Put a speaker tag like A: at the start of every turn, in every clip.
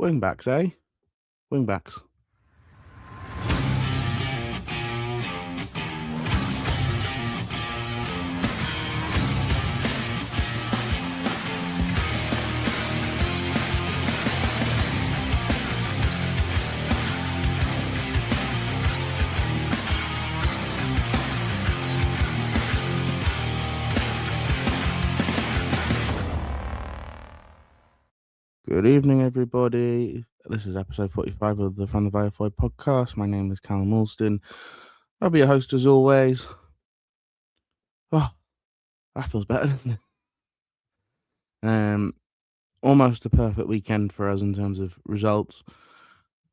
A: Wingbacks, eh? Wingbacks. Good evening, everybody. This is episode 45 of the From the Verified podcast. My name is Callum Alston. I'll be your host as always. Oh, that feels better, doesn't it? Almost a perfect weekend for us in terms of results.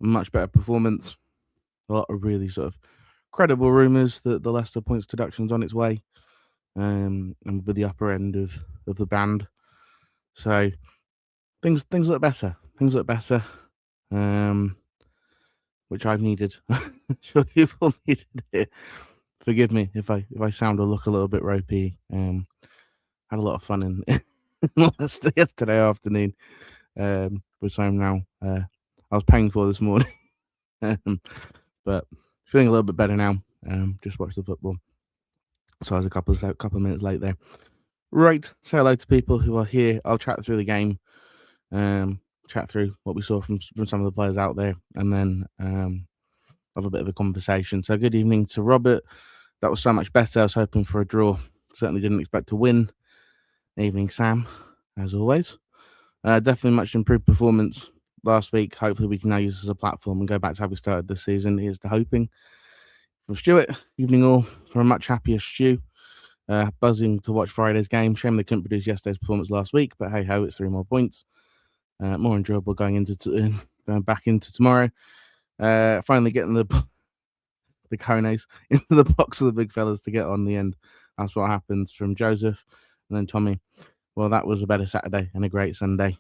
A: Much better performance. A lot of really sort of credible rumours that the Leicester points deduction's on its way. And with the upper end of the band. So things look better. Things look better. Which I've needed. Sure you've all needed it. Forgive me if I sound or look a little bit ropey. Had a lot of fun in yesterday afternoon, which I'm now I was paying for this morning. But feeling a little bit better now. Just watched the football. So I was a couple of minutes late there. Right, say hello to people who are here. I'll chat through the game, chat through what we saw from some of the players out there, and then have a bit of a conversation. So good evening to Robert. That was so much better. I was hoping for a draw. Certainly didn't expect to win. Evening, Sam, as always. Definitely much improved performance last week. Hopefully we can now use this as a platform and go back to how we started this season. Here's the hoping. From Stuart, evening all. For a much happier Stu. Buzzing to watch Friday's game. Shame they couldn't produce yesterday's performance last week, but hey ho, it's 3 more points. More enjoyable going back into tomorrow. Finally getting the cones into the box of the big fellas to get on the end. That's what happens from Joseph and then Tommy. Well, that was a better Saturday and a great Sunday.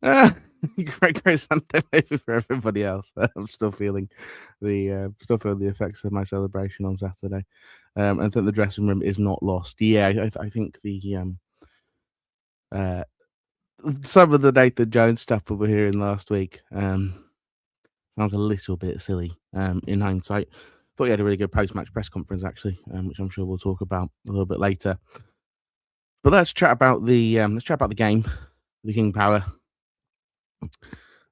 A: Great Sunday maybe for everybody else. I'm still feeling the effects of my celebration on Saturday. I think the dressing room is not lost. Yeah, I think the some of the Nathan Jones stuff that we're hearing last week sounds a little bit silly in hindsight. Thought he had a really good post-match press conference actually, which I'm sure we'll talk about a little bit later. But let's chat about the game, the King Power.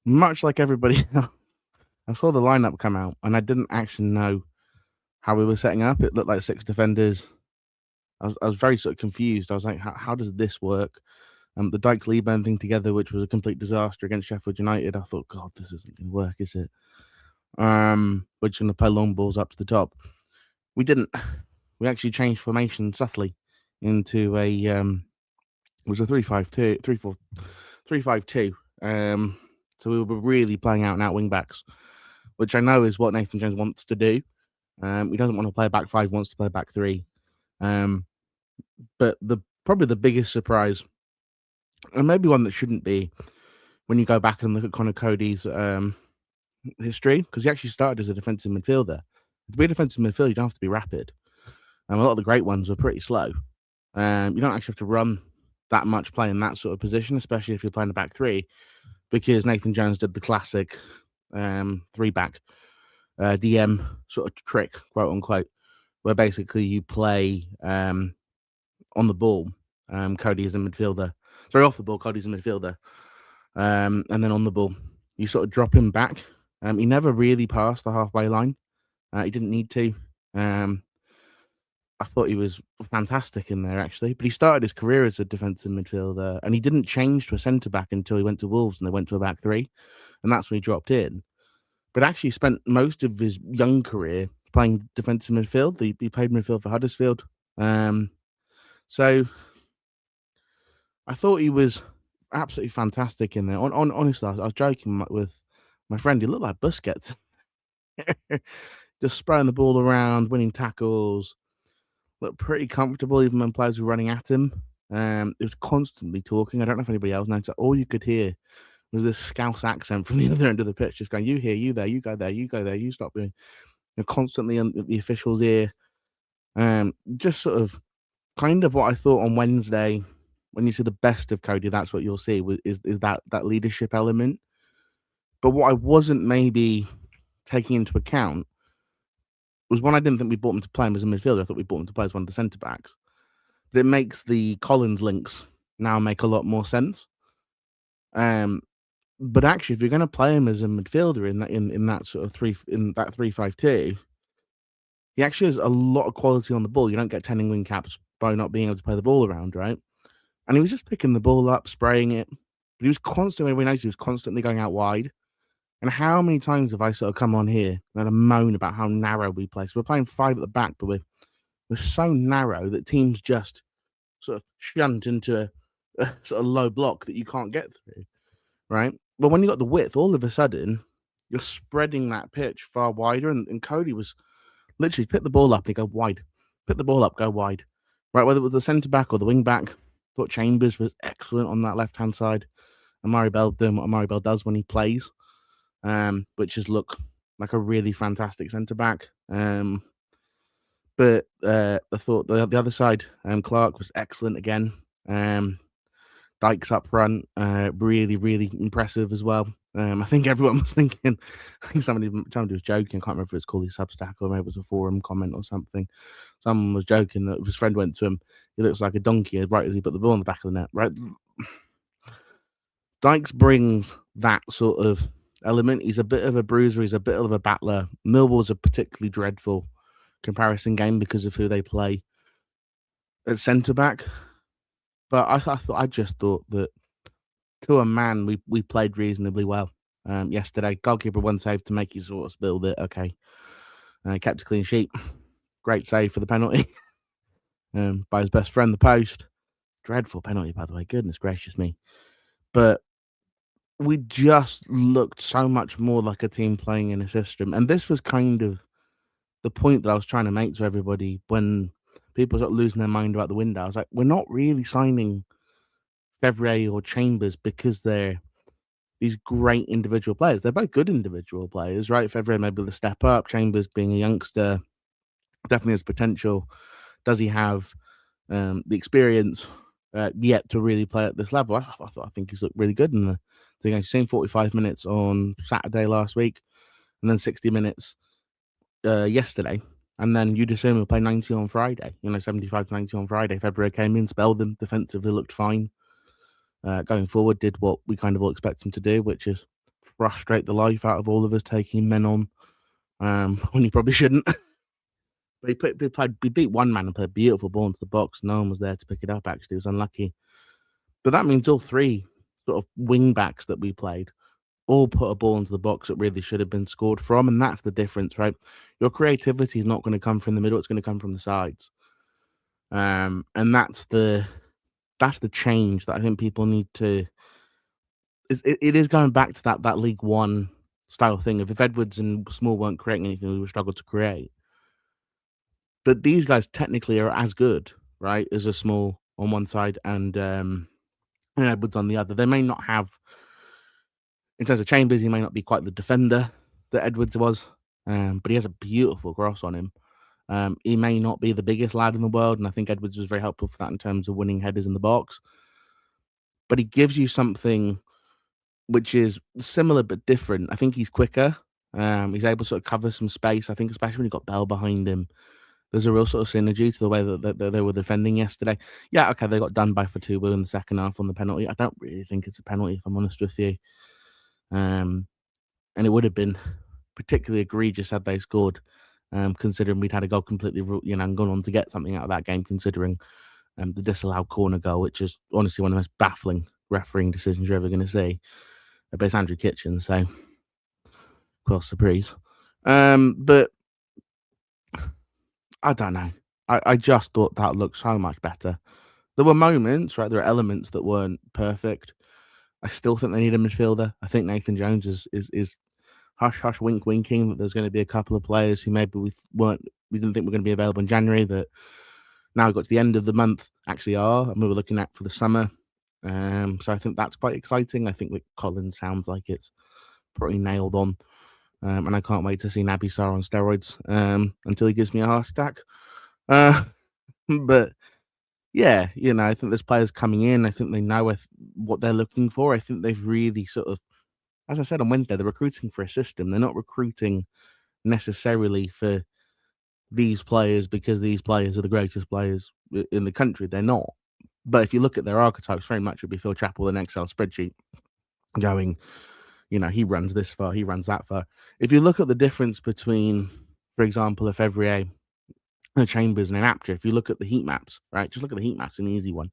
A: Much like everybody else, I saw the lineup come out and I didn't actually know how we were setting up. It looked like 6 defenders. I was very sort of confused. I was like, how does this work? The Dykes-Leeburn thing together, which was a complete disaster against Sheffield United. I thought, God, this isn't going to work, is it? We're just going to play long balls up to the top. We didn't. We actually changed formation subtly into a it was a 3-5-2, 3-5-2. So we were really playing out and out wing backs, which I know is what Nathan Jones wants to do. He doesn't want to play back 5, wants to play back 3. But probably the biggest surprise, and maybe one that shouldn't be, when you go back and look at Connor Cody's history, because he actually started as a defensive midfielder. To be a defensive midfielder, you don't have to be rapid. A lot of the great ones were pretty slow. You don't actually have to run that much playing that sort of position, especially if you're playing a back 3, because Nathan Jones did the classic 3-back DM sort of trick, quote unquote, where basically you play on the ball. Cody is a midfielder. Sorry, off the ball, Cody's a midfielder. And then on the ball, you sort of drop him back. He never really passed the halfway line. He didn't need to. I thought he was fantastic in there, actually. But he started his career as a defensive midfielder, and he didn't change to a centre-back until he went to Wolves, and they went to a back 3. And that's when he dropped in. But actually spent most of his young career playing defensive midfield. He played midfield for Huddersfield. So I thought he was absolutely fantastic in there. Honestly, I was joking with my friend. He looked like Busquets. Just spraying the ball around, winning tackles. Looked pretty comfortable even when players were running at him. He was constantly talking. I don't know if anybody else noticed. All you could hear was this Scouse accent from the other end of the pitch, just going, you here, you there, you go there, you go there, you stop doing. Constantly on the official's ear. Just sort of kind of what I thought on Wednesday. When you see the best of Cody, that's what you'll see is that leadership element. But what I wasn't maybe taking into account was one, I didn't think we bought him to play him as a midfielder. I thought we bought him to play as one of the centre backs. But it makes the Collins links now make a lot more sense. But actually, if you're going to play him as a midfielder in that sort of 3-5-2, he actually has a lot of quality on the ball. You don't get 10 wing caps by not being able to play the ball around, right? And he was just picking the ball up, spraying it. But he was constantly, we noticed he was constantly going out wide. And how many times have I sort of come on here and had a moan about how narrow we play? So we're playing 5 at the back, but we're so narrow that teams just sort of shunt into a sort of low block that you can't get through, right? But when you got the width, all of a sudden, you're spreading that pitch far wider. And Cody was literally pick the ball up and go wide. Pick the ball up, go wide. Right, whether it was the centre back or the wing back, thought Chambers was excellent on that left hand side. Amari Bell doing what Amari Bell does when he plays, which is look like a really fantastic centre back. But I thought the other side, Clark was excellent again. Dykes up front, really, really impressive as well. I think everyone was thinking, I think somebody was joking. I can't remember if it was called his Substack or maybe it was a forum comment or something. Someone was joking that his friend went to him, he looks like a donkey right as he put the ball in the back of the net, right? Dykes brings that sort of element. He's a bit of a bruiser, he's a bit of a battler. Millwall's a particularly dreadful comparison game because of who they play at centre back. But I just thought that to a man, we played reasonably well yesterday. Goalkeeper one save to make you sort of spilled it. Okay, kept a clean sheet. Great save for the penalty by his best friend, the post. Dreadful penalty, by the way. Goodness gracious me! But we just looked so much more like a team playing in a system, and this was kind of the point that I was trying to make to everybody when people start losing their mind about the window. I was like, we're not really signing Fevrier or Chambers because they're these great individual players. They're both good individual players, right? Fevrier maybe the step up. Chambers being a youngster definitely has potential. Does he have the experience yet to really play at this level? I think he's looked really good in the thing. I've seen 45 minutes on Saturday last week, and then 60 minutes yesterday. And then you'd assume he'll play 90 on Friday, 75 to 90 on Friday. February came in, spelled them, defensively looked fine. Going forward, did what we kind of all expect him to do, which is frustrate the life out of all of us taking men on when he probably shouldn't. But he beat one man and played a beautiful ball into the box. No one was there to pick it up, actually. It was unlucky. But that means all 3 sort of wing backs that we played all put a ball into the box that really should have been scored from, and that's the difference, right? Your creativity is not going to come from the middle; it's going to come from the sides, and that's the change that I think people need to. It is going back to that League One style thing. If Edwards and Small weren't creating anything, we would struggle to create. But these guys technically are as good, right, as a Small on one side and Edwards on the other. They may not have. In terms of Chambers, he may not be quite the defender that Edwards was, but he has a beautiful cross on him. He may not be the biggest lad in the world, and I think Edwards was very helpful for that in terms of winning headers in the box. But he gives you something which is similar but different. I think he's quicker. He's able to sort of cover some space. I think especially when he got Bell behind him, there's a real sort of synergy to the way that they were defending yesterday. Yeah, okay, they got done by Fatubu in the second half on the penalty. I don't really think it's a penalty, if I'm honest with you. And it would have been particularly egregious had they scored, considering we'd had a goal completely, and gone on to get something out of that game, considering the disallowed corner goal, which is honestly one of the most baffling refereeing decisions you're ever going to see. But it's Andrew Kitchen, so cross surprise. But I don't know. I just thought that looked so much better. There were moments, right? There are elements that weren't perfect. I still think they need a midfielder. I think Nathan Jones is hush hush winking that there's going to be a couple of players who maybe we didn't think were going to be available in January that now we got to the end of the month actually are, and we were looking at for the summer. So I think that's quite exciting. I think that Collins sounds like it's pretty nailed on. And I can't wait to see Naby Sarr on steroids until he gives me a heart attack. But yeah, I think there's players coming in. I think they know what they're looking for. I think they've really sort of as I said on Wednesday, they're recruiting for a system. They're not recruiting necessarily for these players because these players are the greatest players in the country. They're not. But if you look at their archetypes, very much it'll be Phil Chappell in an Excel spreadsheet going, he runs this far, he runs that far. If you look at the difference between, for example, a Fevrier, a Chambers, and an Apter, if you look at the heat maps, right, just look at the heat maps, an easy one,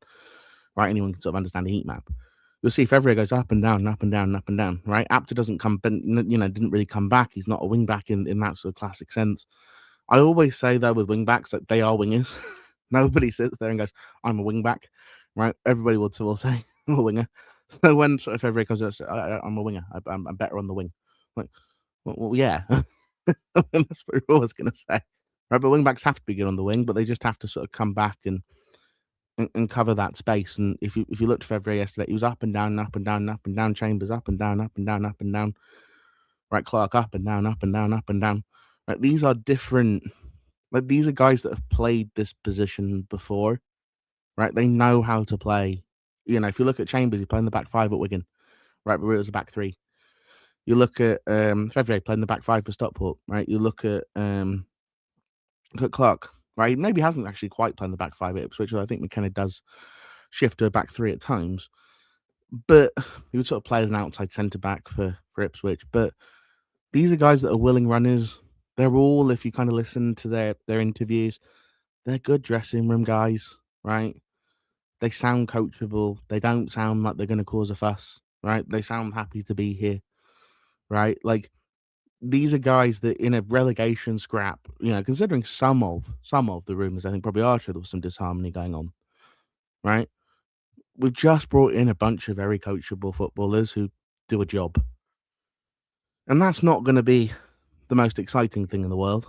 A: right? Anyone can sort of understand a heat map. You'll see Fevrier goes up and down, and up and down, and up and down, right? Apter doesn't come, didn't really come back. He's not a wing back in that sort of classic sense. I always say, though, with wing backs that they are wingers. Nobody sits there and goes, I'm a wing back, right? Everybody will say, I'm a winger. So when sort of Fevrier comes out, I'm a winger. I'm better on the wing. Like, well yeah. That's what you're always going to say. Right, but wing backs have to be good on the wing, but they just have to sort of come back and cover that space. And if you looked at Fevrier yesterday, he was up and down, and up and down, and up and down. Chambers up and down, up and down, up and down. Right, Clark up and down, up and down, up and down. Right, these are different. Like, these are guys that have played this position before, right? They know how to play. If you look at Chambers, he played in the back five at Wigan, right? But it was a back three. You look at Fevrier playing the back five for Stockport, right? You look at Clark, right? He maybe hasn't actually quite played the back five at Ipswich, I think McKenna does shift to a back three at times. But he would sort of play as an outside centre back for Ipswich. But these are guys that are willing runners. They're all, if you kind of listen to their interviews, they're good dressing room guys, right? They sound coachable. They don't sound like they're going to cause a fuss, right? They sound happy to be here, right? Like, these are guys that in a relegation scrap, considering some of the rumours, I think probably are true, there was some disharmony going on, right? We've just brought in a bunch of very coachable footballers who do a job. And that's not going to be the most exciting thing in the world.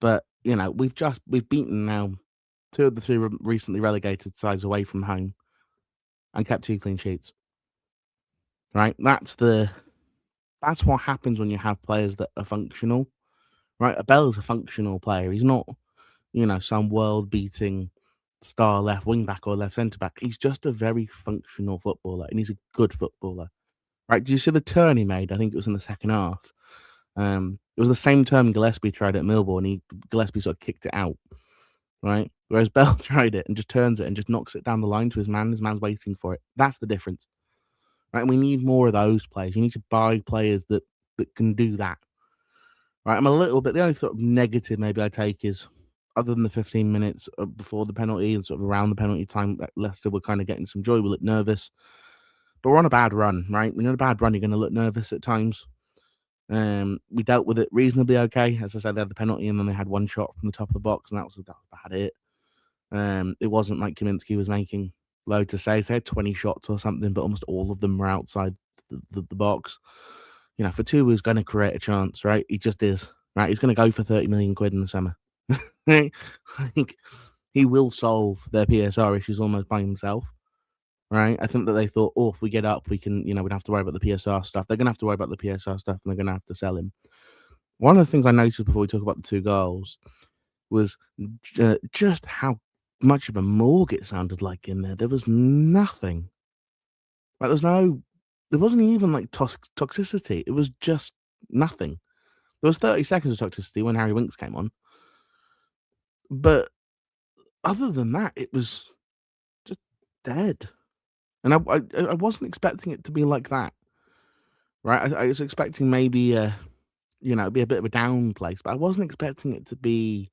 A: But, we've beaten now 2 of the 3 recently relegated sides away from home and kept 2 clean sheets, right? That's what happens when you have players that are functional, right? Abell's a functional player. He's not, some world-beating star left wing back or left centre back. He's just a very functional footballer, and he's a good footballer, right? Do you see the turn he made? I think it was in the second half. It was the same turn Gillespie tried at Millwall, and Gillespie sort of kicked it out, right? Whereas Bell tried it and just turns it and just knocks it down the line to his man. His man's waiting for it. That's the difference, right? And we need more of those players. You need to buy players that can do that, right? I'm a little bit, the only sort of negative maybe I take is, other than the 15 minutes before the penalty and sort of around the penalty time, Leicester were kind of getting some joy. We looked nervous, but we're on a bad run, right? When you're on a bad run, you're going to look nervous at times. We dealt with it reasonably okay. As I said, they had the penalty and then they had one shot from the top of the box, and that was about it. It wasn't like Kaminsky was making loads of saves. They had 20 shots or something, but almost all of them were outside the box. For two, he was going to create a chance, right? He just is, right? He's going to go for 30 million quid in the summer. I think he will solve their PSR issues almost by himself, right? I think that they thought, if we get up, we can, we don't have to worry about the PSR stuff. They're going to have to worry about the PSR stuff, and they're going to have to sell him. One of the things I noticed before we talk about the 2 goals was just how much of a morgue it sounded like in there. There was nothing. Like, there wasn't even like toxicity. It was just nothing. There was 30 seconds of toxicity when Harry Winks came on. But other than that, it was just dead. And I wasn't expecting it to be like that, right? I was expecting maybe, be a bit of a down place, but I wasn't expecting it to be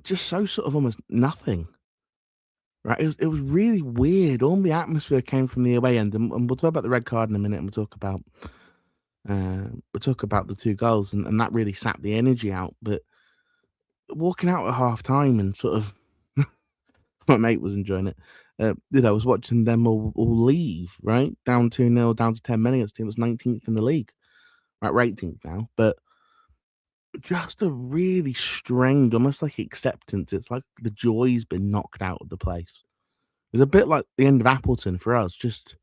A: just so sort of almost nothing, right? It was really weird. All the atmosphere came from the away end, and we'll talk about the red card in a minute, and we'll talk about the 2 goals, and that really sapped the energy out. But walking out at half time and sort of, my mate was enjoying it. I was watching them all leave, right? Down 2-0, down to 10 minutes. Team was 19th in the league, right? We're 18th now, but just a really strange, almost like acceptance. It's like the joy's been knocked out of the place. It was a bit like the end of Appleton for us. Just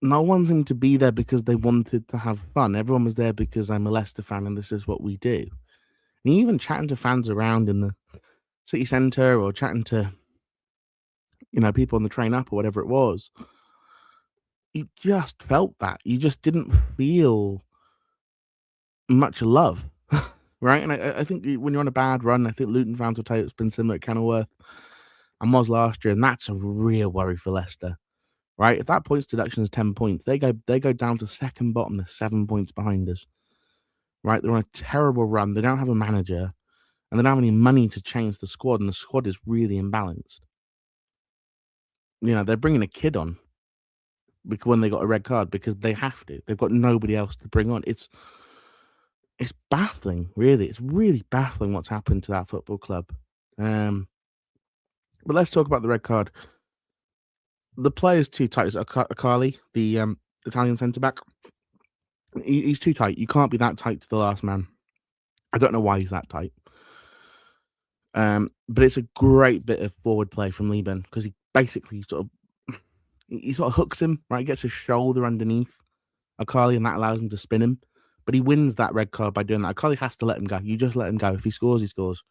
A: no one seemed to be there because they wanted to have fun. Everyone was there because I'm a Leicester fan and this is what we do. And even chatting to fans around in the city centre or chatting to, people on the train up or whatever it was, you just felt that. You just didn't feel much love, right? And I think when you're on a bad run, I think Luton fans will tell you it's been similar at Kenilworth and was last year, and that's a real worry for Leicester, right? If that points deduction is 10 points, they go down to second bottom. They're 7 points behind us, right? They're on a terrible run. They don't have a manager, and they don't have any money to change the squad, and the squad is really imbalanced. They're bringing a kid on because when they got a red card because they have to. They've got nobody else to bring on. It's baffling, really. It's really baffling what's happened to that football club. But let's talk about the red card. The player's too tight. Akali, the Italian centre back. He's too tight. You can't be that tight to the last man. I don't know why he's that tight. But it's a great bit of forward play from Lieben because he basically sort of hooks him, right? He gets his shoulder underneath Akali, and that allows him to spin him. But he wins that red card by doing that. Akali has to let him go. You just let him go. If he scores, he scores.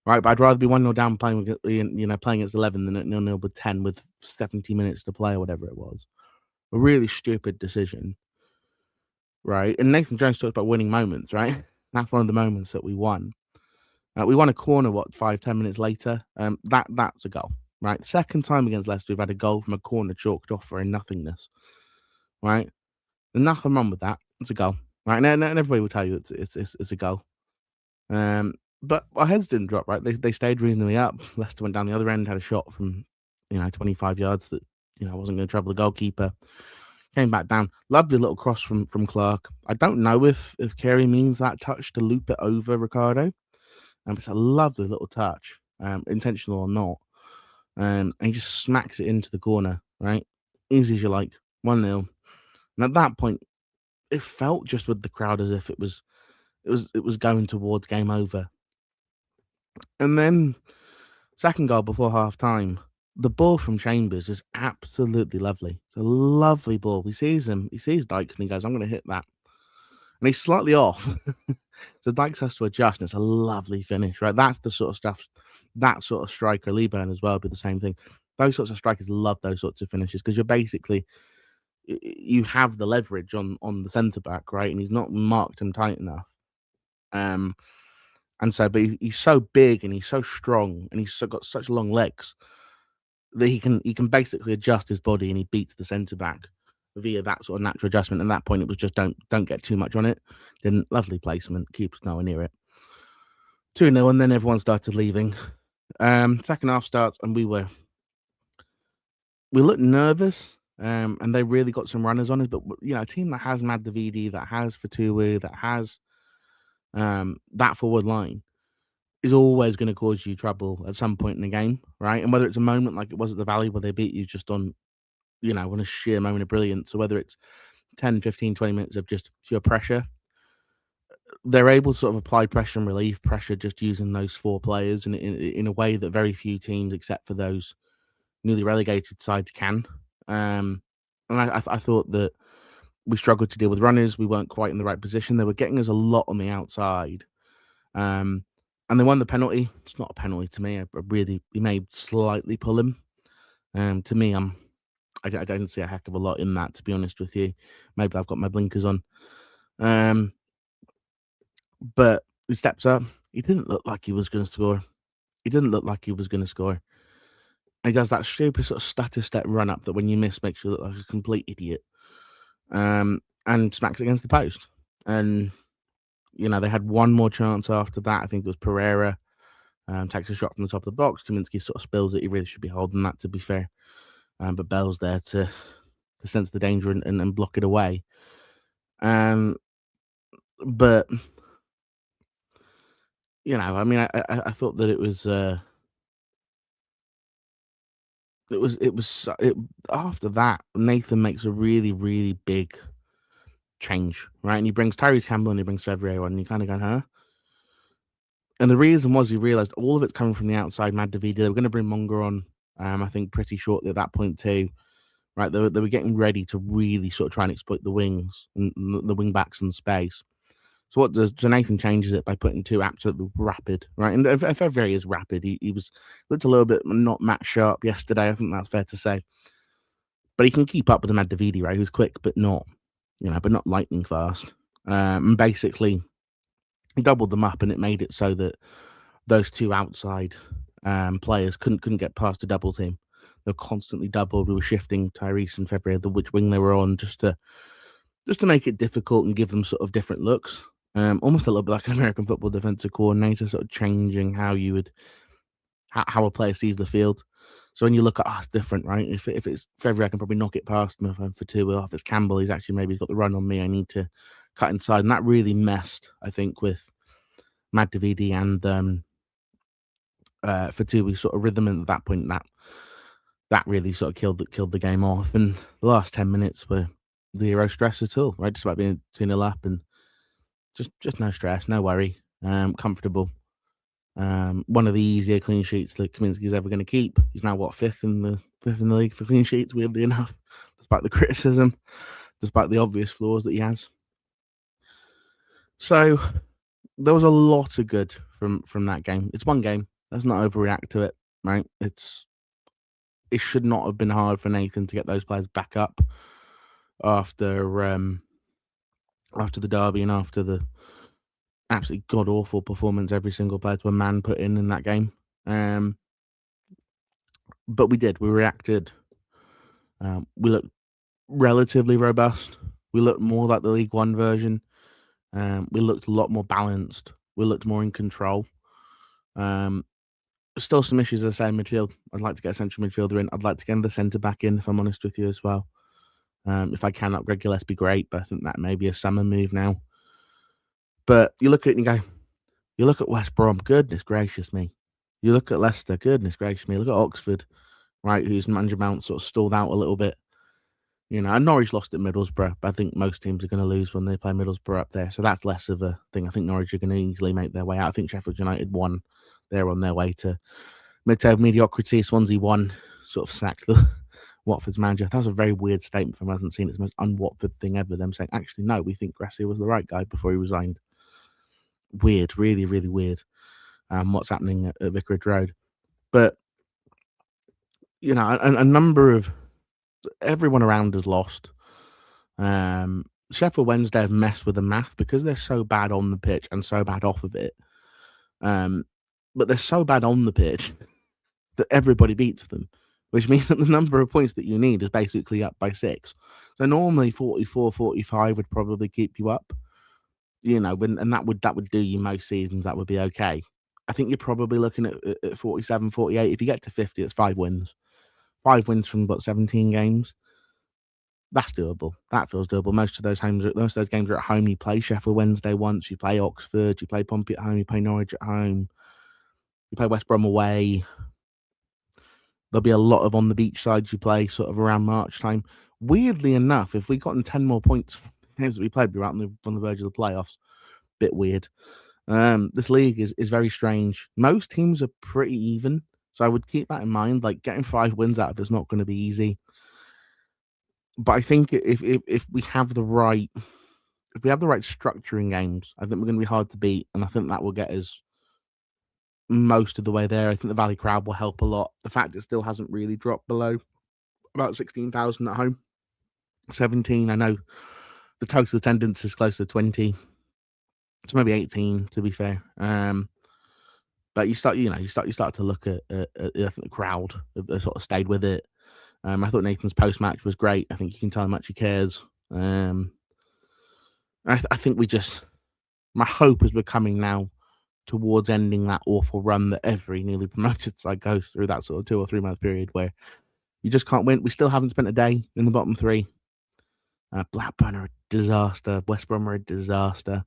A: Right, but I'd rather be 1-0 down playing against 11 than at 0-0 with 10 with 70 minutes to play or whatever it was. A really stupid decision, right? And Nathan Jones talked about winning moments, right? That's one of the moments that we won. We won a corner, 5-10 minutes later? That's a goal, right? Second time against Leicester, we've had a goal from a corner chalked off for a nothingness, right? There's nothing wrong with that. It's a goal, right? And everybody will tell you it's a goal. But our heads didn't drop, right? They stayed reasonably up. Leicester went down the other end, had a shot from 25 yards that wasn't going to trouble the goalkeeper. Came back down. Lovely little cross from Clark. I don't know if Carey means that touch to loop it over Ricardo. It's a lovely little touch, intentional or not. And he just smacks it into the corner, right? Easy as you like, 1-0. And at that point, it felt just with the crowd as if it was going towards game over. And then second goal before half time, the ball from Chambers is absolutely lovely. It's a lovely ball. He sees Dykes and he goes, I'm going to hit that. And he's slightly off. So Dykes has to adjust, and it's a lovely finish, right? That's the sort of stuff, that sort of striker, Leeburn as well, would be the same thing. Those sorts of strikers love those sorts of finishes because you're basically, you have the leverage on the centre-back, right? And he's not marked him tight enough. And so, but he's so big and he's so strong and he's got such long legs that he can basically adjust his body and he beats the centre back via that sort of natural adjustment. At that point, it was just don't get too much on it. Then lovely placement, keeps nowhere near it. 2-0, and then everyone started leaving. Second half starts, and we looked nervous. And they really got some runners on us, but a team that has Mad Davidi, that has Fatuwu, that has that forward line is always going to cause you trouble at some point in the game, right? And whether it's a moment like it was at the Valley where they beat you just on a sheer moment of brilliance, or whether it's 10, 15, 20 minutes of just pure pressure, they're able to sort of apply pressure and relieve pressure just using those four players in a way that very few teams, except for those newly relegated sides, can. And I thought that we struggled to deal with runners. We weren't quite in the right position. They were getting us a lot on the outside. And they won the penalty. It's not a penalty to me. He may slightly pull him. To me, I don't see a heck of a lot in that, to be honest with you. Maybe I've got my blinkers on. But he steps up. He didn't look like he was going to score. And he does that stupid sort of stutter step run up that when you miss makes you look like a complete idiot. And smacks it against the post. And, they had one more chance after that. I think it was Pereira. Takes a shot from the top of the box. Kaminsky sort of spills it. He really should be holding that, to be fair. But Bell's there to sense the danger and block it away. But I thought that it was after that, Nathan makes a really, really big change, right? And he brings Tyrese Campbell and he brings Fevrier on, and you kind of go, huh? And the reason was he realised all of it's coming from the outside. Mad Davide, they were going to bring Munger on, I think pretty shortly at that point too, right? They were getting ready to really sort of try and exploit the wings and the wing backs in space. So Nathan changes it by putting two absolutely rapid, right? And Fevrier is rapid. He looked a little bit not match sharp yesterday. I think that's fair to say. but he can keep up with the Madavidi, right? Who's quick, but not lightning fast. And basically, he doubled them up, and it made it so that those two outside players couldn't get past a double team. They were constantly doubled. We were shifting Tyrese and February, which wing they were on, just to make it difficult and give them sort of different looks. Almost a little bit like an American football defensive coordinator, sort of changing how you would how a player sees the field. So when you look at it's different, right? If it's February, I can probably knock it past him for two. If it's Campbell, he's actually maybe got the run on me. I need to cut inside, and that really messed, I think, with Matt Davidi and for two. We sort of rhythm, and at that point, that really sort of killed the game off. And the last 10 minutes were zero stress at all, right? Just about being 2-0 up, and just no stress, no worry, comfortable. One of the easier clean sheets that Kaminsky's ever going to keep. He's now fifth in the league for clean sheets, weirdly enough, despite the criticism, despite the obvious flaws that he has. So there was a lot of good from that game. It's one game. Let's not overreact to it, right? It should not have been hard for Nathan to get those players back up after the derby and after the absolutely god awful performance every single player to a man put in that game. But we did. We reacted. We looked relatively robust. We looked more like the League One version. We looked a lot more balanced. We looked more in control. Still some issues, as I say, in midfield. I'd like to get a central midfielder in. I'd like to get the centre back in, if I'm honest with you, as well. If I can upgrade Gillespie, great, but I think that may be a summer move now. But you look at it and you look at West Brom, goodness gracious me. You look at Leicester, goodness gracious me. Look at Oxford, right, whose manager Mount sort of stalled out a little bit. And Norwich lost at Middlesbrough, but I think most teams are going to lose when they play Middlesbrough up there. So that's less of a thing. I think Norwich are going to easily make their way out. I think Sheffield United won. They're on their way to mid-table mediocrity. Swansea won, sort of sacked the Watford's manager. That was a very weird statement from who hasn't seen it. It's the most un-Watford thing ever. Them saying, actually, no, we think Gracia was the right guy before he resigned. Weird, really, really weird. What's happening at Vicarage Road. But, a number of everyone around has lost. Sheffield Wednesday have messed with the math because they're so bad on the pitch and so bad off of it. But they're so bad on the pitch that everybody beats them, which means that the number of points that you need is basically up by 6. So normally 44, 45 would probably keep you up, and that would do you most seasons. That would be okay. I think you're probably looking at 47, 48. If you get to 50, it's 5 wins. 5 wins from 17 games. That's doable. That feels doable. Most of those games are at home. You play Sheffield Wednesday once. You play Oxford. You play Pompey at home. You play Norwich at home. You play West Brom away. There'll be a lot of on the beach sides you play sort of around March time. Weirdly enough, if we gotten 10 more points from the games that we played, we'd be right on the verge of the playoffs. Bit weird. This league is very strange. Most teams are pretty even, so I would keep that in mind. Like, getting 5 wins out of it's not going to be easy. But I think if we have the right structure in games, I think we're going to be hard to beat, and I think that will get us most of the way there. I think the Valley crowd will help a lot. The fact it still hasn't really dropped below about 16,000 at home, 17. I know the total attendance is close to 20, so maybe 18 to be fair. But you start to look at I think the crowd have sort of stayed with it. I thought Nathan's post-match was great. I think you can tell how much he cares. I think my hope is we're coming now towards ending that awful run that every newly promoted side goes through, that sort of 2 or 3 month period where you just can't win. We still haven't spent a day in the bottom 3. Blackburn are a disaster. West Brom are a disaster.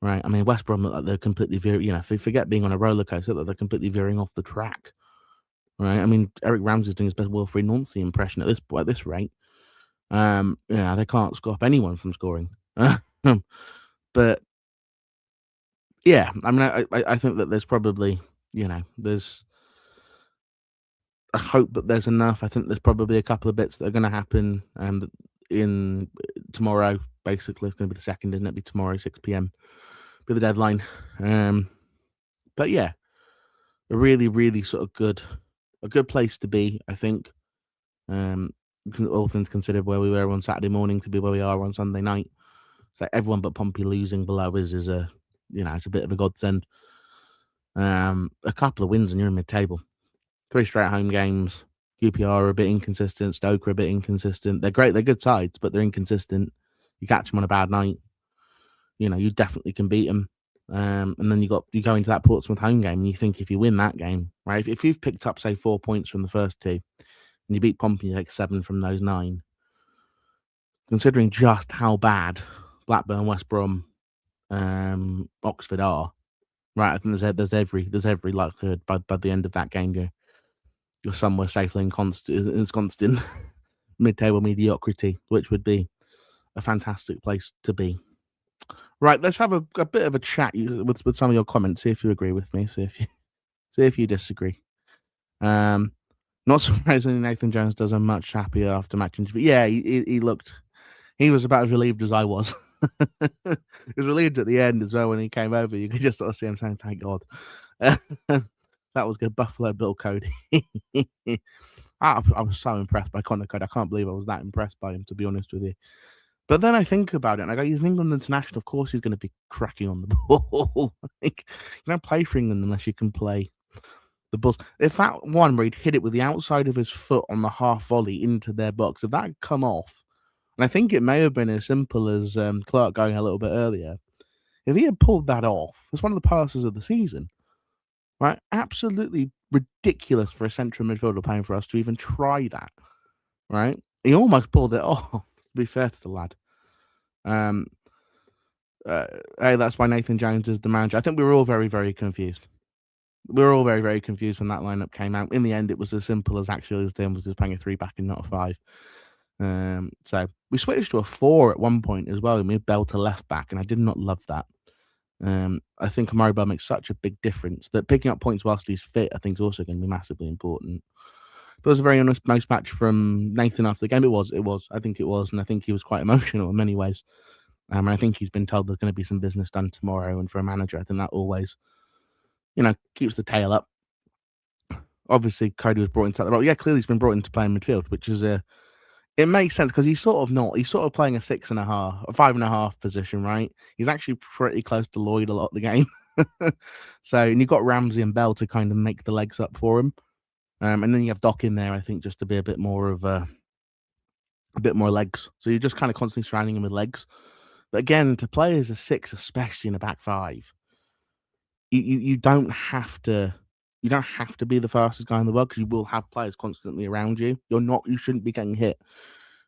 A: Right? I mean, West Brom look like they're completely veering. If they forget being on a roller coaster, that they're completely veering off the track. Right? I mean, Eric Ramsey's doing his best Wilfried Nancy impression at this rate. They can't stop anyone from scoring. But yeah, I mean, I think that there's probably, there's I hope that there's enough. I think there's probably a couple of bits that are going to happen in tomorrow. Basically, it's going to be the 2nd, isn't it? It'll be tomorrow, 6 p.m. Be the deadline. But yeah, a really, really sort of a good place to be, I think. all things considered, where we were on Saturday morning to be where we are on Sunday night. So everyone but Pompey losing below us is a, it's a bit of a godsend. A couple of wins and you're in mid-table. 3 straight home games. QPR are a bit inconsistent. Stoke are a bit inconsistent. They're great. They're good sides, but they're inconsistent. You catch them on a bad night, you definitely can beat them. And then you go into that Portsmouth home game, and you think if you win that game, right? If you've picked up, say, 4 points from the first 2, and you beat Pompey, you take 7 from those 9. Considering just how bad Blackburn, West Brom, Oxford are, right? I think there's every likelihood by the end of that game, you're somewhere safely in constant mid-table mediocrity, which would be a fantastic place to be. Right, let's have a bit of a chat with some of your comments. See if you agree with me. See if you disagree. Not surprisingly, Nathan Jones does a much happier after match interview. Yeah, he was about as relieved as I was. He was relieved at the end as well when he came over. You could just sort of see him saying, "Thank God." That was good. Buffalo Bill Cody. I was so impressed by Connor Cody. I can't believe I was that impressed by him, to be honest with you. But then I think about it, and I go, he's an England international. Of course he's going to be cracking on the ball. You don't play for England unless you can play the balls. If that one where he'd hit it with the outside of his foot on the half volley into their box, if that had come off, and I think it may have been as simple as Clark going a little bit earlier, if he had pulled that off, it's one of the passes of the season, right? Absolutely ridiculous for a central midfielder playing for us to even try that, right? He almost pulled it off, to be fair to the lad. Hey, that's why Nathan Jones is the manager. I think we were all very, very confused. We were all very, very confused when that lineup came out. In the end, it was as simple as actually was just playing a 3 back and not a 5. So we switched to a 4 at one point as well. We moved Bell to left back, and I did not love that. I think Amari Bell makes such a big difference that picking up points whilst he's fit, I think, is also going to be massively important. It was a very nice match from Nathan after the game. It was. I think it was, and I think he was quite emotional in many ways. And I think he's been told there's going to be some business done tomorrow, and for a manager, I think that always, keeps the tail up. Obviously, Cody was brought into that role. Yeah, clearly he's been brought into playing midfield, which is it makes sense because he's sort of playing a 6.5, a 5.5 position, right? He's actually pretty close to Lloyd a lot of the game. So, and you've got Ramsey and Bell to kind of make the legs up for him. And then you have Doc in there, I think, just to be a bit more of a bit more legs. So you're just kind of constantly surrounding him with legs. But again, to play as a 6, especially in a back 5, you don't have to be the fastest guy in the world because you will have players constantly around you. You shouldn't be getting hit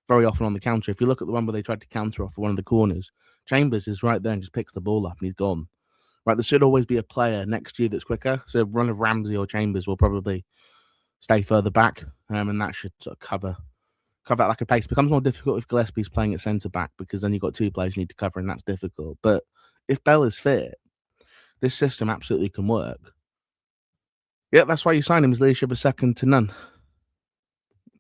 A: very often on the counter. If you look at the one where they tried to counter off one of the corners, Chambers is right there and just picks the ball up and he's gone. Right, there should always be a player next to you that's quicker. So one of Ramsey or Chambers will probably stay further back, and that should sort of cover that like a pace. It becomes more difficult if Gillespie's playing at centre back because then you've got 2 players you need to cover, and that's difficult. But if Bell is fit, this system absolutely can work. Yeah, that's why you signed him. His leadership is second to none.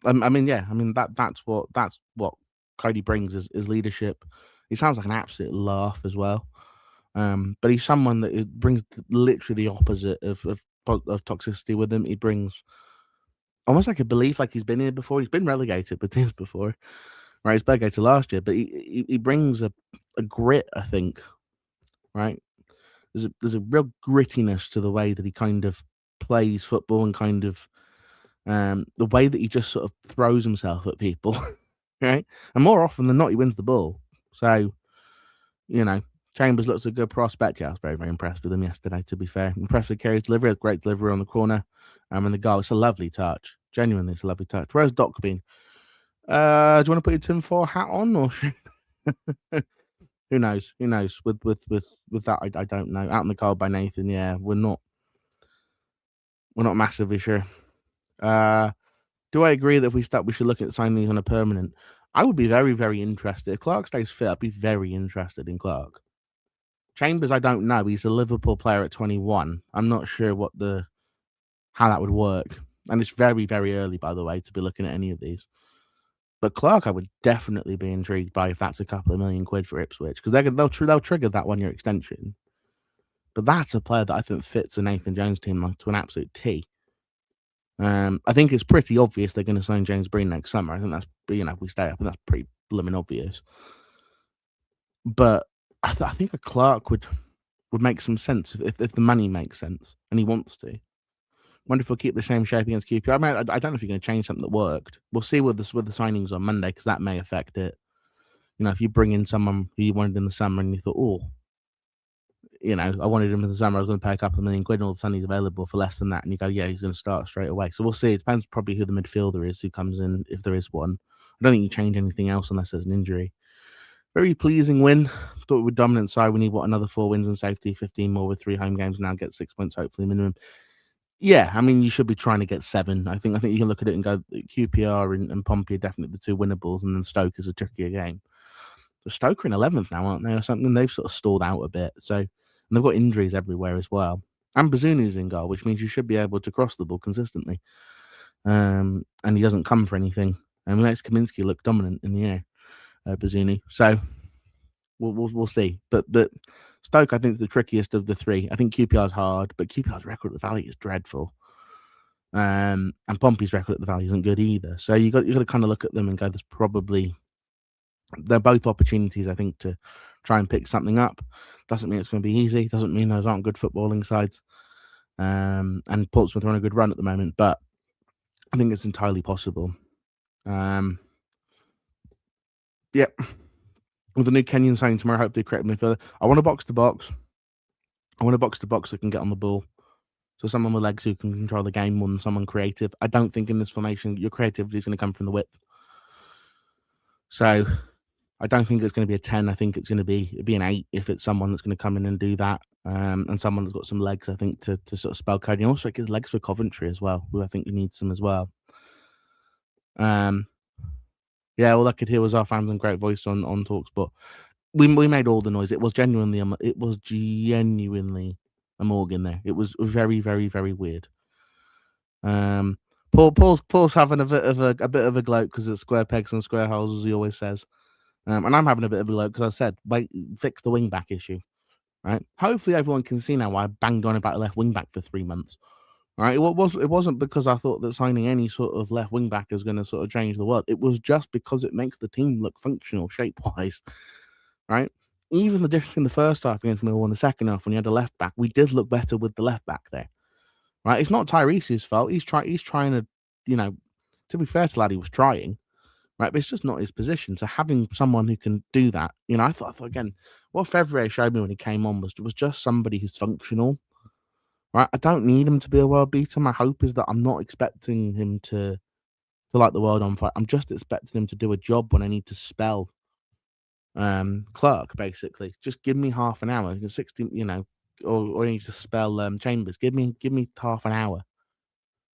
A: That's what Cody brings is leadership. He sounds like an absolute laugh as well. But he's someone that brings literally the opposite of toxicity with him. He brings almost like a belief, like he's been here before. He's been relegated with teams before, right? He's relegated last year, but he brings a grit, I think, right? There's a real grittiness to the way that he kind of plays football and kind of the way that he just sort of throws himself at people, right? And more often than not, he wins the ball. So, Chambers looks a good prospect. Yeah, I was very, very impressed with him yesterday, to be fair. Impressed with Kerry's delivery, a great delivery on the corner. And the goal, it's a lovely touch. Genuinely, it's a lovely touch. Where's Doc been? Do you want to put your tinfoil hat on? Or who knows? Who knows? With that, I don't know. Out in the cold by Nathan, yeah, we're not massively sure. Do I agree that if we start, we should look at signing these on a permanent? I would be very, very interested. If Clark stays fit, I'd be very interested in Clark. Chambers, I don't know. He's a Liverpool player at 21. I'm not sure how that would work. And it's very, very early, by the way, to be looking at any of these. But Clark, I would definitely be intrigued by if that's a couple of million quid for Ipswich, because they'll trigger that 1-year extension. But that's a player that I think fits a Nathan Jones team to an absolute T. I think it's pretty obvious they're going to sign James Breen next summer. I think that's, if we stay up, and that's pretty blooming obvious. But I think a Clark would make some sense if the money makes sense and he wants to. Wonder if we'll keep the same shape against QPR. I mean, I don't know if you're going to change something that worked. We'll see with the signings on Monday, because that may affect it. If you bring in someone who you wanted in the summer and you thought, I wanted him in the summer, I was going to pay a couple of £1 million, and all of a sudden he's available for less than that, and you go, yeah, he's going to start straight away. So we'll see. It depends probably who the midfielder is who comes in, if there is one. I don't think you change anything else unless there's an injury. Very pleasing win. Thought with dominant side, we need another 4 wins and safety, 15 more with 3 home games now, get 6 points hopefully minimum. Yeah, I mean, you should be trying to get 7. I think you can look at it and go, QPR and Pompey are definitely the 2 winnables, and then Stoke is a trickier game. So Stoke are in 11th now, aren't they, or something? They've sort of stalled out a bit. So, and they've got injuries everywhere as well. And Bazunu's in goal, which means you should be able to cross the ball consistently. And he doesn't come for anything. And makes Kaminsky look dominant in the air, Bazunu. So we'll see. But Stoke, I think, is the trickiest of the 3. I think QPR's hard, but QPR's record at the Valley is dreadful. And Pompey's record at the Valley isn't good either. So you got to kind of look at them and go, they're both opportunities, I think, to try and pick something up. Doesn't mean it's going to be easy. Doesn't mean those aren't good footballing sides. And Portsmouth are on a good run at the moment, but I think it's entirely possible. Yeah. With the new Kenyan signing tomorrow, hopefully correct me further. I want a box-to-box. I want a box-to-box that can get on the ball. So someone with legs who can control the game more than someone creative. I don't think in this formation your creativity is going to come from the width. So I don't think it's going to be a 10. I think it's going to be an 8 if it's someone that's going to come in and do that. And someone that's got some legs, I think, to sort of spell coding. Also, it gives legs for Coventry as well, who I think needs some as well. Yeah, all I could hear was our fans and great voice on Talks, but we made all the noise. It was genuinely a Morgan there. It was very, very, very weird. Paul's having a bit of a gloat because it's square pegs and square holes, as he always says. And I'm having a bit of a gloat because I said, wait, fix the wing back issue, right? Hopefully everyone can see now why I banged on about a left wing back for 3 months. Right, it wasn't because I thought that signing any sort of left wing back is going to sort of change the world. It was just because it makes the team look functional shape wise, right? Even the difference in the first half against Millwall and the second half when you had a left back, we did look better with the left back there, right? It's not Tyrese's fault. He's trying to, to be fair to lad, he was trying, right? But it's just not his position. So having someone who can do that, I thought again, what Fevrier showed me when he came on was just somebody who's functional. Right, I don't need him to be a world beater. My hope is that I'm not expecting him to light the world on fire. I'm just expecting him to do a job when I need to spell Clark, basically. Just give me half an hour. 60, or I need to spell Chambers. Give me half an hour.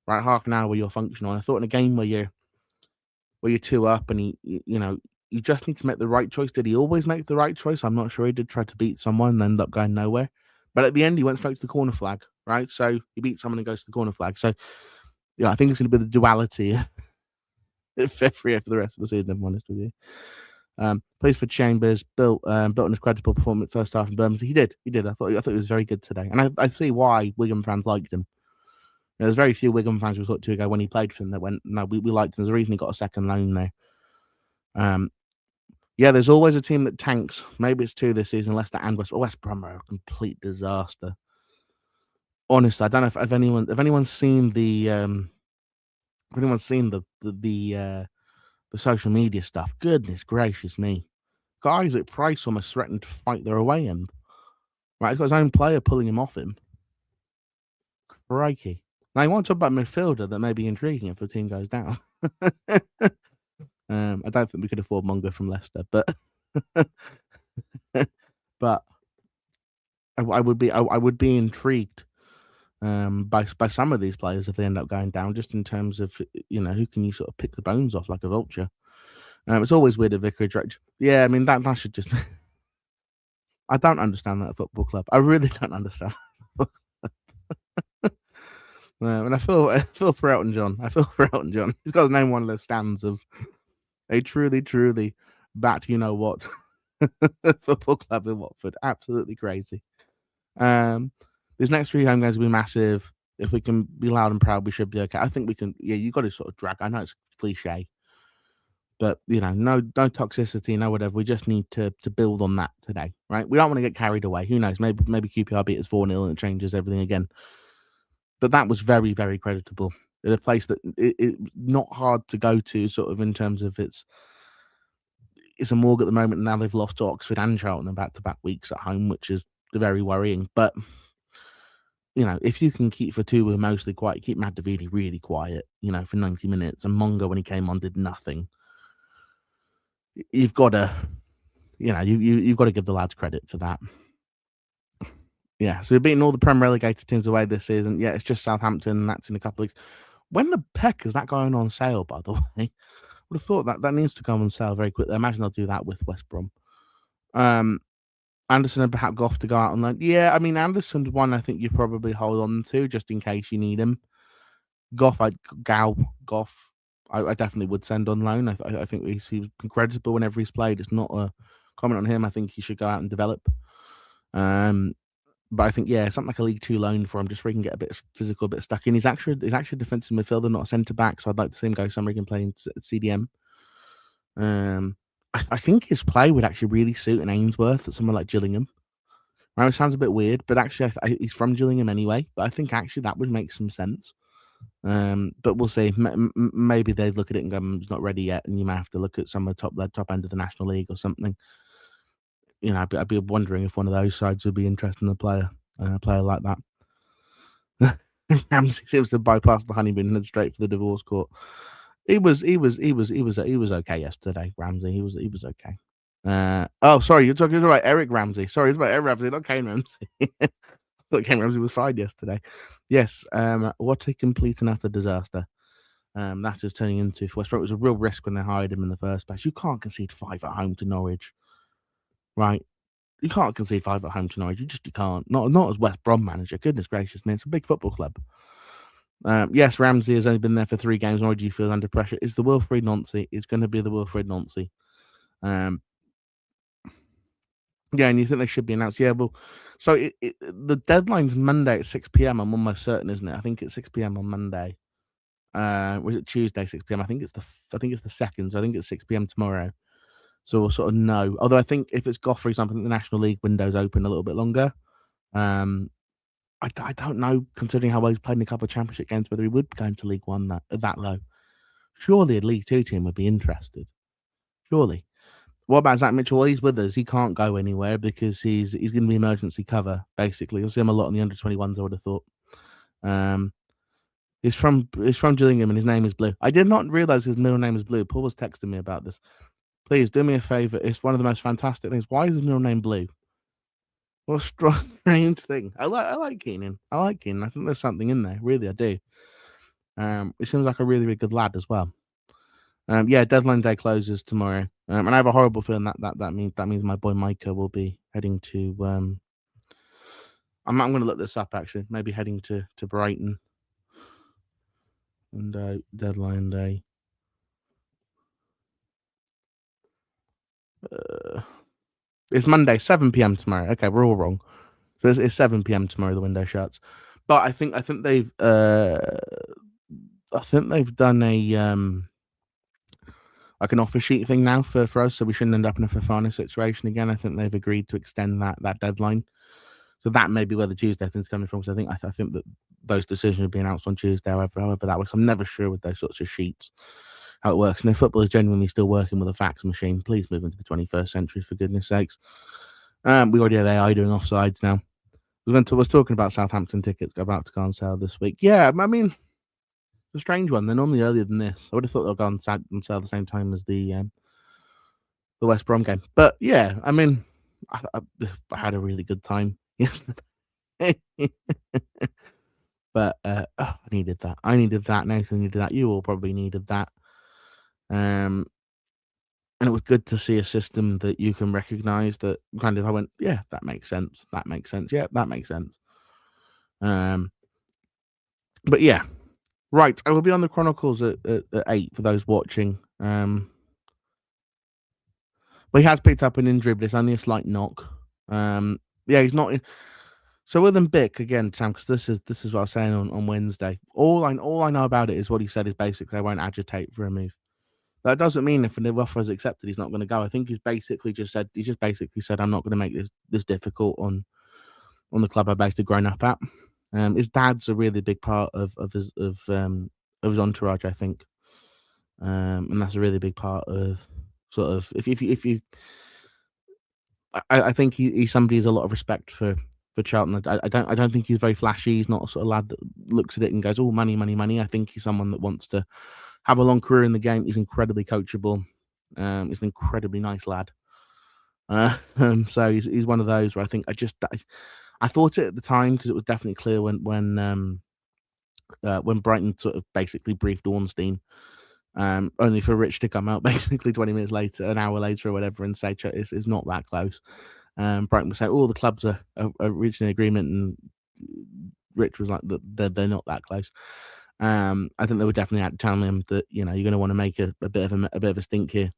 A: Right, half an hour where you're functional. And I thought in a game where you're 2 up and you just need to make the right choice. Did he always make the right choice? I'm not sure. He did try to beat someone and ended up going nowhere. But at the end, he went straight to the corner flag, right? So he beats someone and goes to the corner flag. So, I think it's going to be the duality of Fevrier for the rest of the season, if I'm honest with you. Plays for Chambers, built on his credible performance first half in Birmingham. He did. I thought he was very good today. And I see why Wigan fans liked him. There's very few Wigan fans who thought 2 ago when he played for them that went, no, we liked him. There's a reason he got a second loan there. Yeah, there's always a team that tanks. Maybe it's 2 this season, Leicester and West Brom are a complete disaster. Honestly, I don't know if anyone's seen the social media stuff. Goodness gracious me. Guys at Price almost threatened to fight their away end. Right, he's got his own player pulling him off him. Crikey. Now, you want to talk about midfielder that may be intriguing if the team goes down. I don't think we could afford Mongo from Leicester, but but I would be intrigued by some of these players if they end up going down, just in terms of who can you sort of pick the bones off like a vulture. It's always weird at Vicarage, right? Yeah, I mean that should just. I don't understand that football club. I really don't understand. And I feel for Elton John. He's got his name on one of those stands of a truly bat what football club in Watford. Absolutely crazy. These next 3 home games will be massive. if we can be loud and proud, we should be okay. I think we can. Yeah, you got to sort of drag. I know it's cliche, but no toxicity, no whatever. We just need to build on that today, right? We don't want to get carried away. Who knows? Maybe QPR beat us 4-0 and it changes everything again. But that was very, very creditable. In a place that it not hard to go to, sort of in terms of it's a morgue at the moment. And now they've lost to Oxford and Charlton in back-to-back weeks at home, which is very worrying. But if you can keep for two, we're mostly quiet. Keep Matt Davidi really quiet, for 90 minutes, and Mongo when he came on did nothing. You've got to, you've got to give the lads credit for that. Yeah, so we've beaten all the Prem relegated teams away this season. Yeah, it's just Southampton, and that's in a couple of weeks. When the heck is that going on sale, by the way? I would have thought that needs to come on sale very quickly. I imagine they'll do that with West Brom. Anderson and perhaps Goff to go out on loan. Yeah, I mean, Anderson's one I think you probably hold on to just in case you need him. Goff, I definitely would send on loan. I think he's been creditable whenever he's played. It's not a comment on him. I think he should go out and develop. But I think, something like a League Two loan for him, just where he can get a bit physical, a bit stuck in. He's actually a defensive midfielder, not a centre back. So I'd like to see him go somewhere he can play in CDM. I think his play would actually really suit an Ainsworth at somewhere like Gillingham. Right, it sounds a bit weird, but actually he's from Gillingham anyway. But I think actually that would make some sense. But we'll see. Maybe they'd look at it and go, "He's not ready yet," and you might have to look at some of the top end of the National League or something. I'd be wondering if one of those sides would be interested in a player like that. Ramsey seems to bypass the honeymoon and head straight for the divorce court. He was okay yesterday, Ramsey. He was okay. Sorry, you're talking about Eric Ramsey. Sorry, it's about Eric Ramsey, not Kane Ramsey. I thought Kane Ramsey was fine yesterday. Yes, what a complete and utter disaster. That is turning into West Brom. It was a real risk when they hired him in the first place. You can't concede 5 at home to Norwich. Right, you can't concede 5 at home to Norwich. You can't. Not as West Brom manager. Goodness gracious me, it's a big football club. Yes, Ramsey has only been there for 3 games. Nor do you feel under pressure? It's the Wilfried Nancy. It's going to be the Wilfried Nancy. Yeah, and you think they should be announced? Yeah, well, so the deadline's Monday at 6 p.m. I'm almost certain, isn't it? I think it's 6 p.m. on Monday. Was it Tuesday 6 p.m.? I think it's the 2nd. So I think it's 6 p.m. tomorrow. So we'll sort of know. Although I think if it's Goff, for example, I think the National League window's open a little bit longer. I don't know, considering how well he's played in a couple of championship games, whether he would go into League One that low. Surely a League Two team would be interested. Surely. What about Zach Mitchell? Well, he's with us. He can't go anywhere because he's going to be emergency cover, basically. You'll see him a lot in the under-21s, I would have thought. He's from Gillingham and his name is Blue. I did not realise his middle name is Blue. Paul was texting me about this. Please do me a favour. It's one of the most fantastic things. Why is his middle name Blue? What a strange thing. I like Keenan. I think there's something in there. Really, I do. He seems like a really, really good lad as well. Deadline day closes tomorrow. And I have a horrible feeling that means my boy Micah will be heading to I'm going to look this up actually. Maybe heading to Brighton. And deadline day. It's Monday, 7 p.m. tomorrow. Okay, we're all wrong. So it's 7 p.m. tomorrow. The window shuts. But I think they've done a like an offer sheet thing now for us, so we shouldn't end up in a Fofana situation again. I think they've agreed to extend that deadline. So that may be where the Tuesday thing's coming from. So I think that those decisions will be announced on Tuesday, however that works. I'm never sure with those sorts of sheets how it works. And if football is genuinely still working with a fax machine, please move into the 21st century, for goodness sakes. We already have AI doing offsides now. I was talking about Southampton tickets about to go on sale this week. Yeah, I mean, it's a strange one. They're normally earlier than this. I would have thought they'll go on sale at the same time as the West Brom game. But yeah, I mean, I had a really good time yesterday. But I needed that. Nathan needed that. You all probably needed that. And it was good to see a system that you can recognise that kind of I went, yeah, that makes sense. Yeah, that makes sense. But yeah. Right, I will be on the Chronicles at 8 for those watching. But he has picked up an injury, but it's only a slight knock. He's not. So with Bick again, Sam, because this is what I was saying on Wednesday. All I know about it is what he said is basically I won't agitate for a move. That doesn't mean if the offer is accepted, he's not going to go. I think he's just basically said I'm not going to make this difficult on the club I basically grown up at. His dad's a really big part of his entourage, I think, and that's a really big part of sort of if you I think he's somebody who's a lot of respect for Charlton. I don't think he's very flashy. He's not a sort of lad that looks at it and goes, "Oh, money, money, money." I think he's someone that wants to have a long career in the game. He's incredibly coachable. He's an incredibly nice lad. So he's one of those where I think I thought it at the time because it was definitely clear when Brighton sort of basically briefed Ornstein, only for Rich to come out basically 20 minutes later, an hour later or whatever, and say it's not that close. Brighton was saying, "Oh, the clubs are reaching an agreement," and Rich was like, "They're not that close." I think they were definitely telling him that you're going to want to make a bit of a stink here.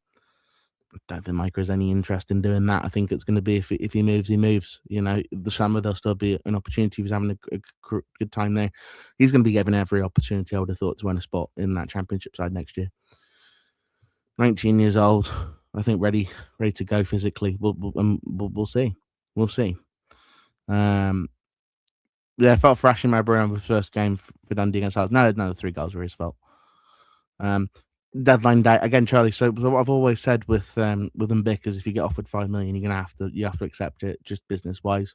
A: I don't think Micah has any interest in doing that. I think it's going to be if he moves, he moves. The summer there'll still be an opportunity if he's having a good time there. He's going to be given every opportunity, I would have thought, to win a spot in that championship side next year. 19 years old, I think ready to go physically. We'll see. We'll see. Yeah, I felt thrashing my brain with the first game for Dundee against Hearts. No, the 3 goals were his fault. Deadline day again, Charlie. So what I've always said with Mbick is if you get offered 5 million, you have to accept it, just business wise.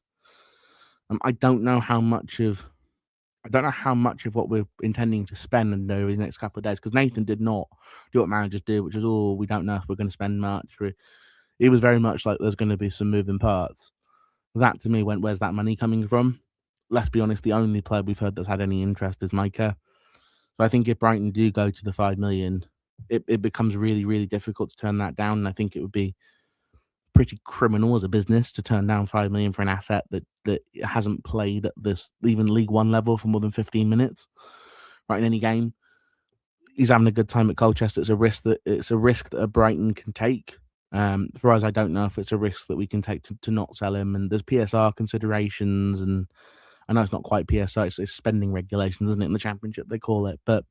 A: I don't know how much of what we're intending to spend in the next couple of days, because Nathan did not do what managers do, which is we don't know if we're going to spend much. It was very much like there's going to be some moving parts. That to me went, where's that money coming from? Let's be honest, the only player we've heard that's had any interest is Micah. So I think if Brighton do go to the 5 million, it becomes really, really difficult to turn that down. And I think it would be pretty criminal as a business to turn down 5 million for an asset that hasn't played at this even League One level for more than 15 minutes, right, in any game. He's having a good time at Colchester. It's a risk that a Brighton can take. For us, I don't know if it's a risk that we can take to not sell him. And there's PSR considerations, and I know it's not quite PSR, it's spending regulations, isn't it? In the Championship, they call it. But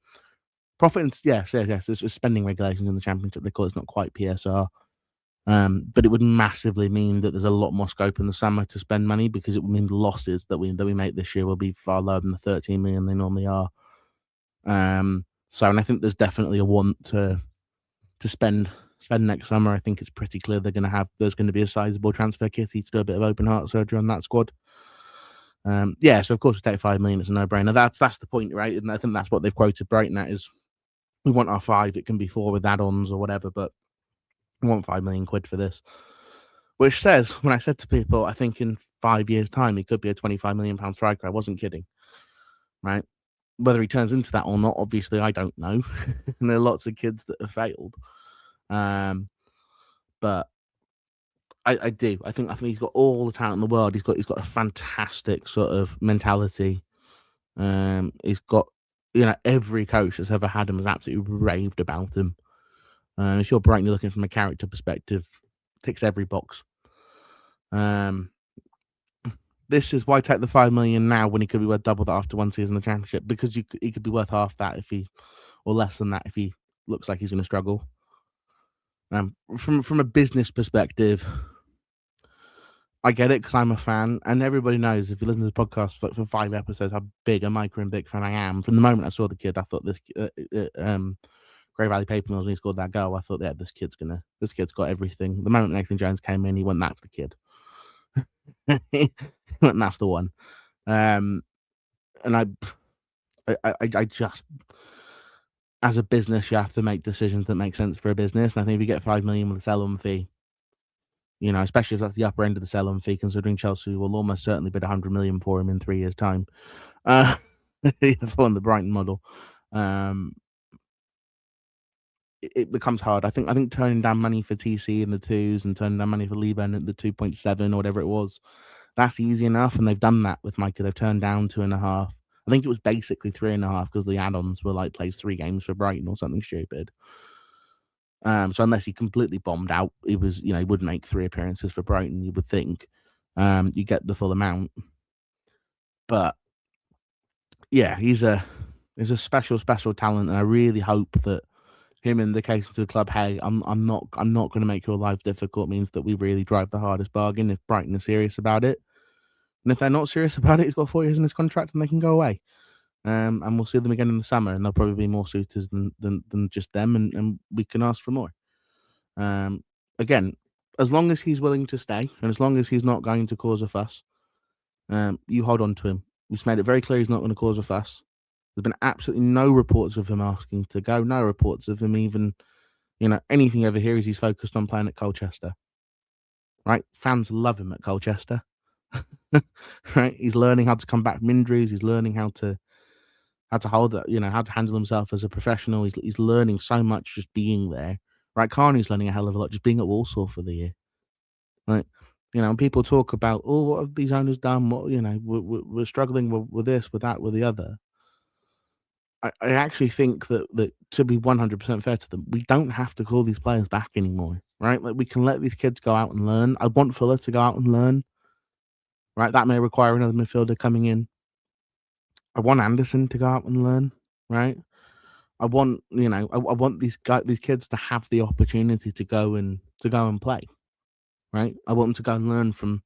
A: profit, and yes, it's spending regulations in the Championship. They call it. It's not quite PSR. But it would massively mean that there's a lot more scope in the summer to spend money, because it would mean the losses that we make this year will be far lower than the 13 million they normally are. And I think there's definitely a want to spend next summer. I think it's pretty clear there's going to be a sizable transfer kitty to do a bit of open heart surgery on that squad. So of course we take 5 million. It's a no-brainer. That's the point, right? And I think that's what they've quoted Brighton at is we want our 5. It can be 4 with add-ons or whatever, but we want 5 million quid for this. Which says, when I said to people, I think in 5 years' time he could be a 25 million pound striker. I wasn't kidding, right? Whether he turns into that or not, obviously, I don't know. And there are lots of kids that have failed. But I do. I think he's got all the talent in the world. He's got a fantastic sort of mentality. He's got, every coach that's ever had him has absolutely raved about him. If you're Brighton, you're looking from a character perspective, ticks every box. This is why take the 5 million now when he could be worth double that after one season in the Championship, because he could be worth half that or less than that if he looks like he's going to struggle. From a business perspective, I get it because I'm a fan, and everybody knows if you listen to the podcast for 5 episodes how big a Micah and Big fan I am. From the moment I saw the kid, I thought this Grey Valley Paper Mills when he scored that goal, I thought, this kid's got everything. The moment Nathan Jones came in, he went, that's the kid. And that's the one. And I just, as a business, you have to make decisions that make sense for a business. And I think if you get 5 million with a sell-on fee, especially if that's the upper end of the sell-on fee, considering Chelsea will almost certainly bid 100 million for him in 3 years' time, following the Brighton model, it becomes hard. I think turning down money for TC in the 2s and turning down money for Liban at the 2.7 or whatever it was, that's easy enough. And they've done that with Micah. They've turned down 2.5. I think it was basically 3.5 because the add-ons were like plays 3 games for Brighton or something stupid. So unless he completely bombed out, he would make 3 appearances for Brighton, you would think. You get the full amount. But yeah, he's a special talent, and I really hope that him indicating to the club, "Hey, I'm not going to make your life difficult," means that we really drive the hardest bargain if Brighton are serious about it. And if they're not serious about it, he's got 4 years in his contract, and they can go away. And we'll see them again in the summer, and there'll probably be more suitors than just them, and we can ask for more. Um, Again, as long as he's willing to stay, and as long as he's not going to cause a fuss, you hold on to him. We've made it very clear he's not going to cause a fuss. There's been absolutely no reports of him asking to go, no reports of him even, anything over here is he's focused on playing at Colchester. Right? Fans love him at Colchester. Right? He's learning how to come back from injuries. He's learning how to hold that, how to handle himself as a professional. He's learning so much just being there. Right? Carney's learning a hell of a lot just being at Walsall for the year. Like, people talk about, oh, what have these owners done? What, we're struggling with this, with that, with the other. I actually think that to be 100% fair to them, we don't have to call these players back anymore, right? Like, we can let these kids go out and learn. I want Fuller to go out and learn, right? That may require another midfielder coming in. I want Anderson to go out and learn, right? I want, I want these kids to have the opportunity to go and play, right? I want them to go and learn from,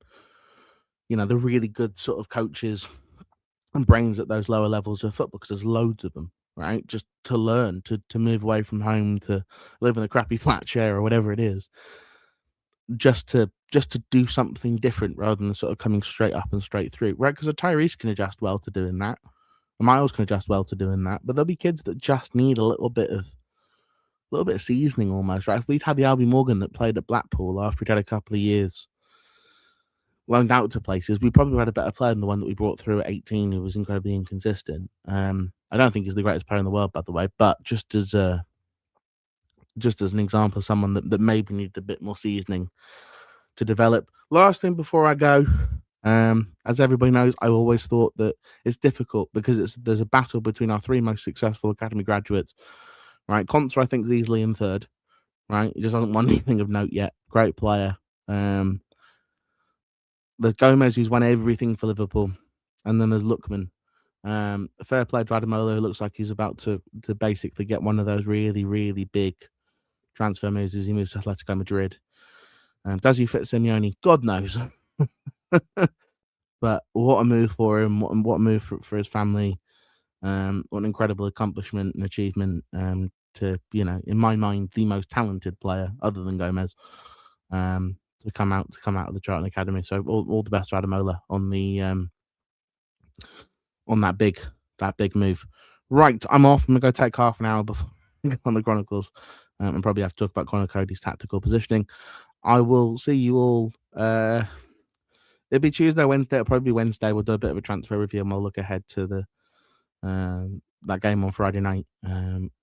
A: the really good sort of coaches and brains at those lower levels of football, because there's loads of them, right? Just to learn, to move away from home, to live in a crappy flat share or whatever it is, just to do something different rather than sort of coming straight up and straight through, right? Because a Tyrese can adjust well to doing that. Miles can adjust well to doing that, but there'll be kids that just need a little bit of seasoning almost, right? If we'd had the Albie Morgan that played at Blackpool after he'd had a couple of years loaned out to places, we probably had a better player than the one that we brought through at 18, who was incredibly inconsistent. I don't think he's the greatest player in the world, by the way, but just as an example of someone that maybe needed a bit more seasoning to develop. Last thing before I go, as everybody knows, I always thought that it's difficult because there's a battle between our 3 most successful academy graduates, right? Contra, I think, is easily in third, right? He just hasn't won anything of note yet. Great player. There's Gomez, who's won everything for Liverpool, and then there's Lookman. Fair play to Ademola, who looks like he's about to basically get one of those really, really big transfer moves as he moves to Atletico Madrid. Does he fit Simeone? God knows. But what a move for him! What a move for his family! What an incredible accomplishment and achievement! To, in my mind, the most talented player other than Gomez, to come out of the Charlton Academy. So all the best to Ademola on the on that big move. Right, I'm off. I'm gonna go take half an hour before on the Chronicles, and probably have to talk about Conor Cody's tactical positioning. I will see you all. It'll be Tuesday, Wednesday. It'll probably be Wednesday. We'll do a bit of a transfer review, and we'll look ahead to the that game on Friday night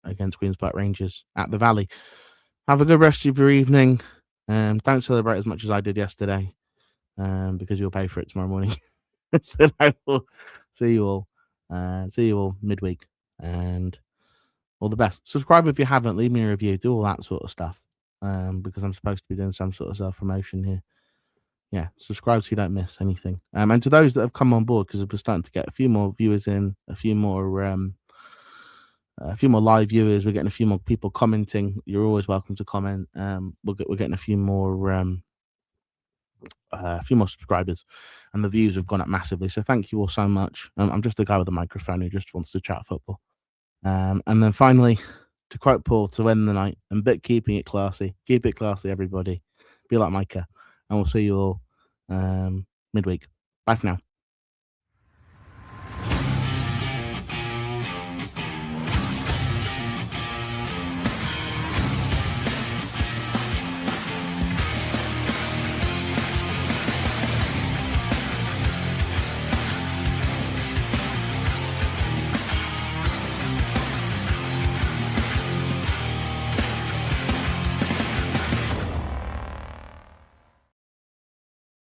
A: against Queens Park Rangers at the Valley. Have a good rest of your evening. Don't celebrate as much as I did yesterday, because you'll pay for it tomorrow morning. So I will see you all midweek, and all the best. Subscribe if you haven't. Leave me a review. Do all that sort of stuff, because I'm supposed to be doing some sort of self-promotion here. Yeah, subscribe so you don't miss anything. And to those that have come on board, because we're starting to get a few more viewers in, a few more live viewers. We're getting a few more people commenting. You're always welcome to comment. We're getting a few more subscribers, and the views have gone up massively. So thank you all so much. I'm just a guy with a microphone who just wants to chat football. And then finally, to quote Paul, to end the night, and keeping it classy. Keep it classy, everybody. Be like Micah. And we'll see you all midweek. Bye for now.